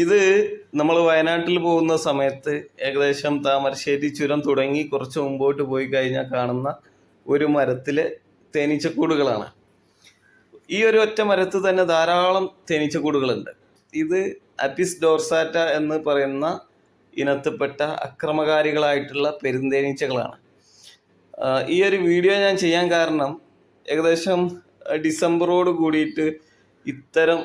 ഇത് നമ്മൾ വയനാട്ടിൽ പോകുന്ന സമയത്ത് ഏകദേശം താമരശ്ശേരി ചുരം തുടങ്ങി കുറച്ച് മുമ്പോട്ട് പോയി കഴിഞ്ഞാൽ കാണുന്ന ഒരു മരത്തിലെ തേനീച്ചക്കൂടുകളാണ്. ഈ ഒരു ഒറ്റ മരത്തിൽ തന്നെ ധാരാളം തേനീച്ചക്കൂടുകളുണ്ട്. ഇത് അപ്പിസ് ഡോർസാറ്റ എന്ന് പറയുന്ന ഇനത്തിൽപ്പെട്ട അക്രമകാരികളായിട്ടുള്ള പെരുന്തേനീച്ചകളാണ്. ഈ ഒരു വീഡിയോ ഞാൻ ചെയ്യാൻ കാരണം ഏകദേശം ഡിസംബറോട് കൂടിയിട്ട് ഇത്തരം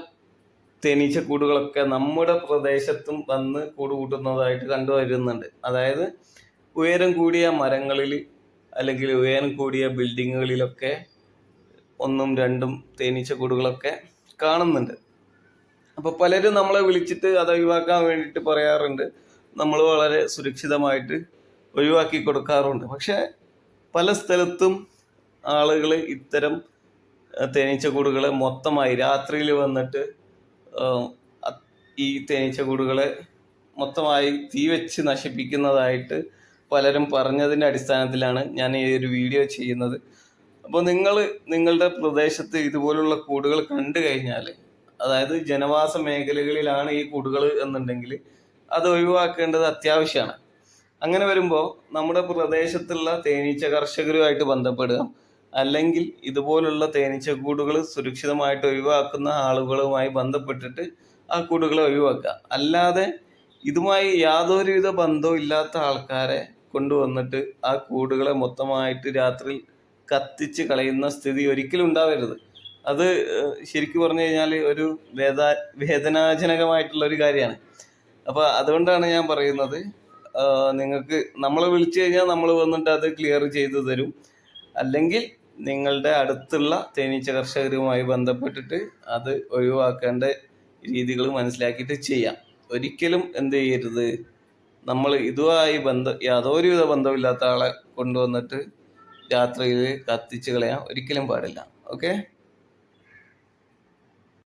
തേനീച്ചക്കൂടുകളൊക്കെ നമ്മുടെ പ്രദേശത്തും വന്ന് കൂട് കൂട്ടുന്നതായിട്ട് കണ്ടുവരുന്നുണ്ട്. അതായത് ഉയരം കൂടിയ മരങ്ങളിൽ അല്ലെങ്കിൽ ഉയരം കൂടിയ ബിൽഡിങ്ങുകളിലൊക്കെ ഒന്നും രണ്ടും തേനീച്ചക്കൂടുകളൊക്കെ കാണുന്നുണ്ട്. അപ്പോൾ പലരും നമ്മളെ വിളിച്ചിട്ട് അത് ഒഴിവാക്കാൻ വേണ്ടിയിട്ട് പറയാറുണ്ട്. നമ്മൾ വളരെ സുരക്ഷിതമായിട്ട് ഒഴിവാക്കി കൊടുക്കാറുണ്ട്. പക്ഷെ പല സ്ഥലത്തും ആളുകൾ ഇത്തരം തേനീച്ചക്കൂടുകളെ മൊത്തമായി രാത്രിയിൽ വന്നിട്ട് ഈ തേനീച്ചക്കൂടുകളെ മൊത്തമായി തീ വെച്ച് നശിപ്പിക്കുന്നതായിട്ട് പലരും പറഞ്ഞതിൻ്റെ അടിസ്ഥാനത്തിലാണ് ഞാൻ ഈ ഒരു വീഡിയോ ചെയ്യുന്നത്. അപ്പോൾ നിങ്ങളുടെ പ്രദേശത്ത് ഇതുപോലുള്ള കൂടുകൾ കണ്ടു കഴിഞ്ഞാൽ, അതായത് ജനവാസ മേഖലകളിലാണ് ഈ കൂടുകൾ എന്നുണ്ടെങ്കിൽ അത് ഒഴിവാക്കേണ്ടത് അത്യാവശ്യമാണ്. അങ്ങനെ വരുമ്പോൾ നമ്മുടെ പ്രദേശത്തുള്ള തേനീച്ച കർഷകരുമായിട്ട് ബന്ധപ്പെടുക, അല്ലെങ്കിൽ ഇതുപോലുള്ള തേനീച്ചക്കൂടുകൾ സുരക്ഷിതമായിട്ട് ഒഴിവാക്കുന്ന ആളുകളുമായി ബന്ധപ്പെട്ടിട്ട് ആ കൂടുകളെ ഒഴിവാക്കുക. അല്ലാതെ ഇതുമായി യാതൊരുവിധ ബന്ധവും ഇല്ലാത്ത ആൾക്കാരെ കൊണ്ടുവന്നിട്ട് ആ കൂടുകളെ മൊത്തമായിട്ട് രാത്രി കത്തിച്ച് കളയുന്ന സ്ഥിതി ഒരിക്കലും ഉണ്ടാവരുത്. അത് ശരിക്കും പറഞ്ഞു കഴിഞ്ഞാൽ ഒരു വേദനാജനകമായിട്ടുള്ള ഒരു കാര്യമാണ്. അപ്പോൾ അതുകൊണ്ടാണ് ഞാൻ പറയുന്നത്, നിങ്ങൾക്ക് നമ്മളെ വിളിച്ചു കഴിഞ്ഞാൽ നമ്മൾ വന്നിട്ട് അത് ക്ലിയർ ചെയ്തു തരും. അല്ലെങ്കിൽ നിങ്ങളുടെ അടുത്തുള്ള തേനീച്ച കർഷകരുമായി ബന്ധപ്പെട്ടിട്ട് അത് ഒഴിവാക്കേണ്ട രീതികൾ മനസ്സിലാക്കിയിട്ട് ചെയ്യാം. ഒരിക്കലും എന്ത് ചെയ്യരുത്, നമ്മൾ ഇതുമായി യാതൊരുവിധ ബന്ധമില്ലാത്ത ആളെ കൊണ്ടുവന്നിട്ട് രാത്രിയിൽ കത്തിച്ച് കളയാൻ ഒരിക്കലും പാടില്ല. ഓക്കെ.